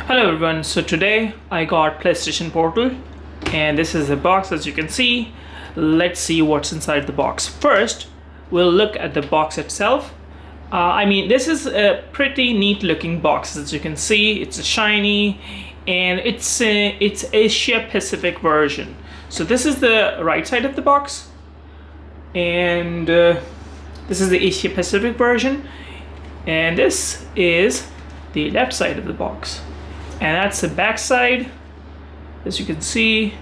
Hello everyone, so today I got PlayStation Portal and this is the box as you can see. Let's see what's inside the box. First, we'll look at the box itself. This is a pretty neat looking box as you can see. It's a shiny and it's Asia Pacific version. So this is the right side of the box and this is the Asia Pacific version and this is the left side of the box. And that's the back side. As you can see,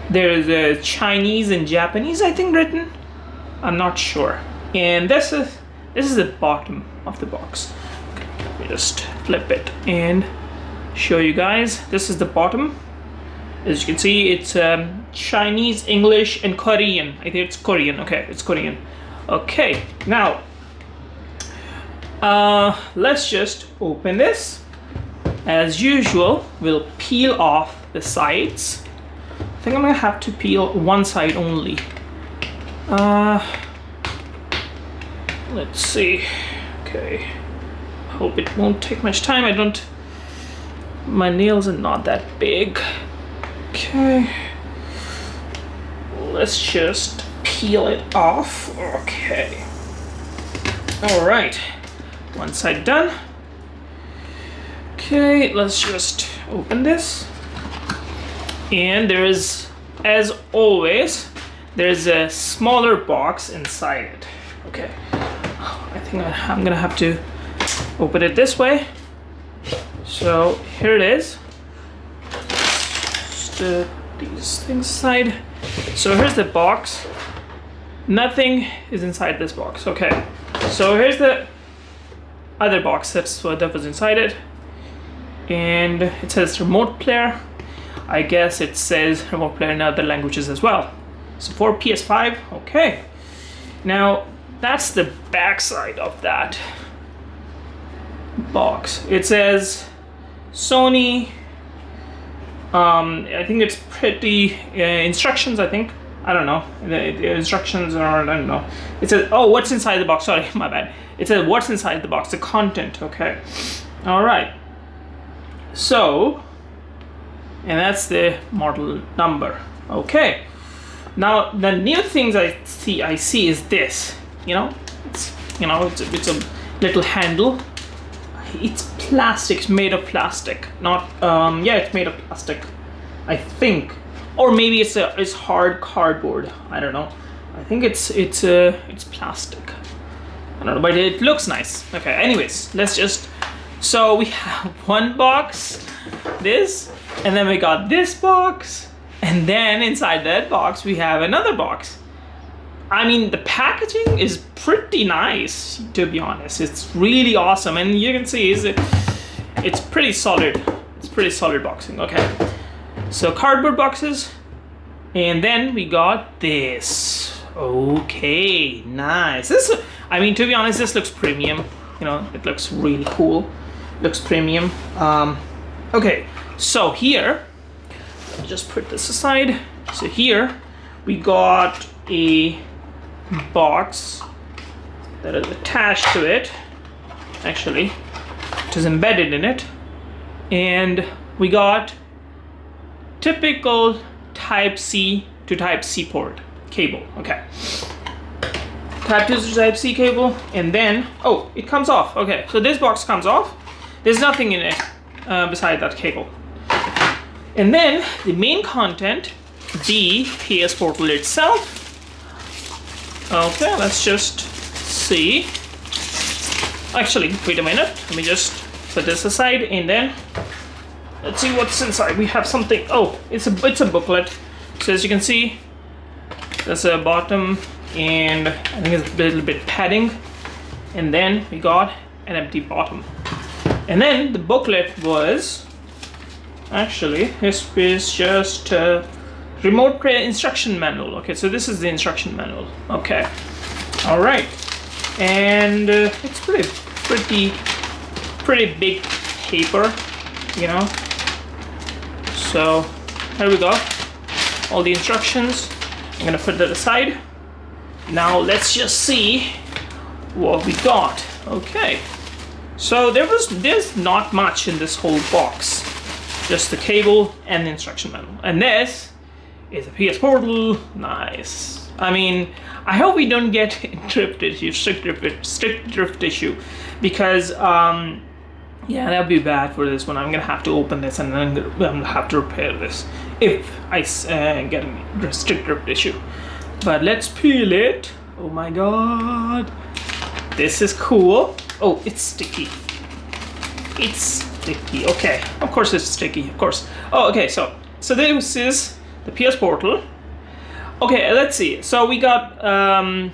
there's a Chinese and Japanese, I think, written. I'm not sure. And this is the bottom of the box. Okay, let me just flip it and show you guys. This is the bottom. As you can see, it's Chinese, English, and Korean. I think it's Korean. Okay, it's Korean. Okay, now let's just open this. As usual, we'll peel off the sides. I think I'm gonna have to peel one side only. Let's see. Okay. Hope it won't take much time. My nails are not that big. Okay. Let's just peel it off. Okay. All right. One side done. Okay, let's just open this. And there is, as always, there's a smaller box inside it. Okay, I think I'm gonna have to open it this way. So here it is. Just these things aside. So here's the box. Nothing is inside this box. Okay, so here's the other box. That's what that was inside it. And it says remote player. I guess it says remote player in other languages as well. So for PS5, okay. Now that's the back side of that box. It says Sony. I think it's pretty instructions. I think I don't know. The instructions are I don't know. It says what's inside the box. Sorry, my bad. It says what's inside the box. The content. Okay. All right. So, and that's the model number. Okay. Now the new things I see is this. It's a little handle. It's plastic. It's made of plastic. Not it's made of plastic. I think, or maybe it's hard cardboard. I don't know. I think it's plastic. I don't know, but it looks nice. Okay. Anyways, let's just. So we have one box, this, and then we got this box, and then inside that box we have another box. I mean, the packaging is pretty nice, to be honest. It's really awesome, and you can see it's pretty solid. It's pretty solid boxing. Okay, so cardboard boxes, and then we got this. Okay, nice. I mean, to be honest, this looks premium. It looks really cool. Looks premium. Okay, so here, let me just put this aside. So here we got a box that is attached to it. Actually, it is embedded in it, and we got typical Type C to Type C port cable. Okay. Type 2 to Type C cable, and then it comes off. Okay, so this box comes off. There's nothing in it beside that cable. And then the main content, the PS Portal itself. Okay, let's just see. Actually, wait a minute. Let me just put this aside, and then let's see what's inside. We have something. It's a booklet. So as you can see, there's a bottom, and I think it's a little bit padding. And then we got an empty bottom. And then the booklet was actually this is just a remote play instruction manual. Okay, so this is the instruction manual. Okay, all right, and it's pretty big paper, So here we go, all the instructions. I'm gonna put that aside. Now let's just see what we got. Okay. So there's not much in this whole box, just the cable and the instruction manual. And this is a PS Portal. Nice. I mean, I hope we don't get strict drift issue, because yeah, that'd be bad for this one. I'm gonna have to open this and then I'm gonna have to repair this if I get a strict drift issue. But let's peel it. Oh my god, this is cool. Oh, it's sticky. It's sticky. Okay, of course it's sticky. Of course. Oh, okay. So this is the PS Portal. Okay, let's see. So we got a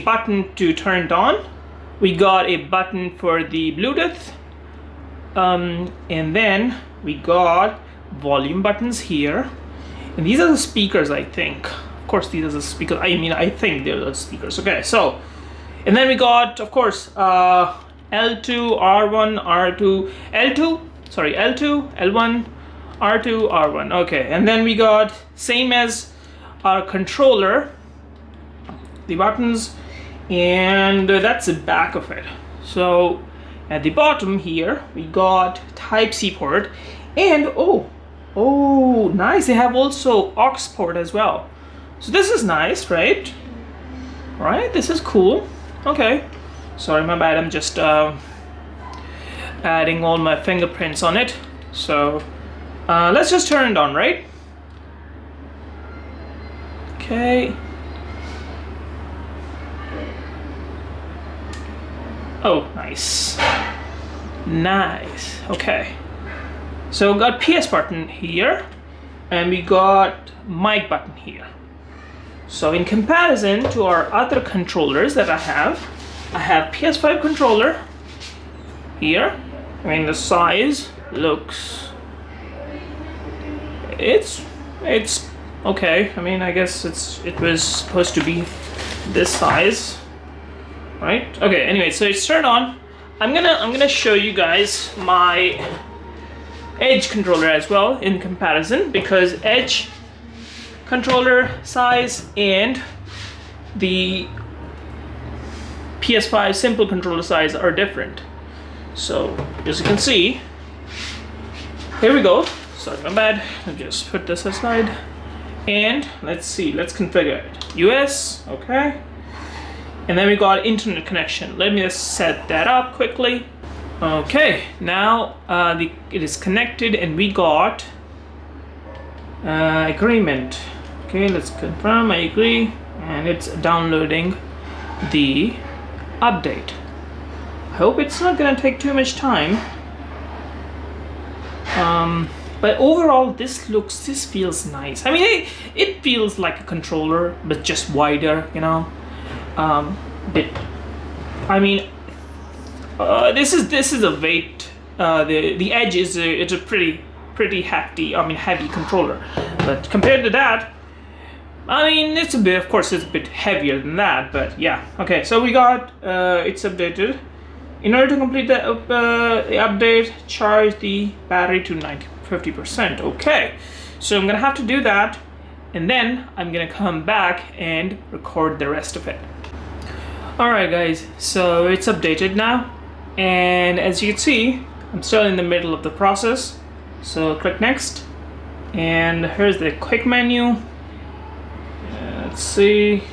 button to turn it on. We got a button for the Bluetooth, and then we got volume buttons here, and these are the speakers, I think. Of course, these are the speakers. I mean, I think they're the speakers. Okay, so, and then we got, of course, L2, R1, R2, L2, sorry, L2, L1, R2, R1. Okay, and then we got, same as our controller, the buttons, and that's the back of it. So at the bottom here we got Type-C port, and oh nice, they have also aux port as well. So this is nice, right? This is cool. Okay, sorry, my bad. I'm just adding all my fingerprints on it. So let's just turn it on, right? Okay. Oh, nice. Nice. Okay. So we got PS button here, and we got mic button here. So in comparison to our other controllers that I have PS5 controller here. I mean, the size looks, it's okay. I mean, I guess it was supposed to be this size. Right? Okay, anyway, so it's turned on. I'm gonna show you guys my Edge controller as well in comparison, because Edge controller size and the PS5 simple controller size are different. So as you can see, here we go. Sorry, my bad. I'll just put this aside. And let's see, let's configure it. US, okay. And then we got internet connection. Let me just set that up quickly. Okay, now it is connected, and we got agreement. Okay, let's confirm. I agree, and it's downloading the update. I hope it's not gonna take too much time. But overall, this feels nice. I mean, it feels like a controller, but just wider, you know. I mean, this is a weight. The Edge is it's a pretty hefty. I mean, heavy controller. But compared to that, I mean, it's a bit. Of course, it's a bit heavier than that. But yeah. Okay. So we got it's updated. In order to complete the update, charge the battery to 50%. Okay. So I'm gonna have to do that, and then I'm gonna come back and record the rest of it. Alright guys, so it's updated now, and as you can see, I'm still in the middle of the process. So click next, and here's the quick menu. Let's see.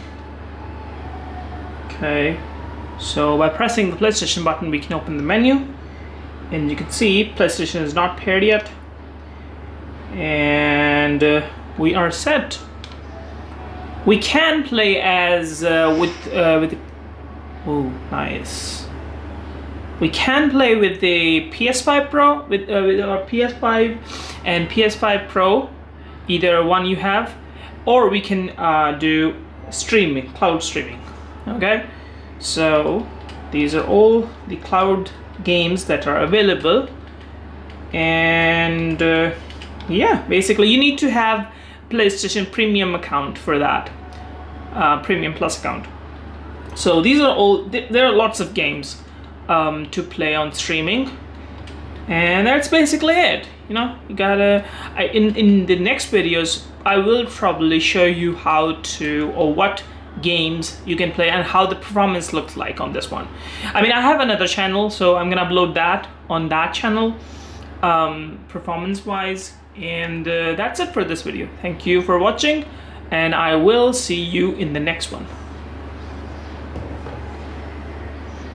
Okay, so by pressing the PlayStation button we can open the menu, and you can see PlayStation is not paired yet, and we are set. We can play as with oh, nice. We can play with the PS5 Pro, with our PS5 and PS5 Pro, either one you have, or we can do streaming, cloud streaming. Okay, so these are all the cloud games that are available, and yeah, basically you need to have PlayStation Premium account for that, Premium Plus account. So these are all, there are lots of games to play on streaming, and that's basically it. You know, you gotta, in the next videos I will probably show you how to, or what games you can play and how the performance looks like on this one. I mean, I have another channel, so I'm gonna upload that on that channel, performance wise. And that's it for this video. Thank you for watching, and I will see you in the next one.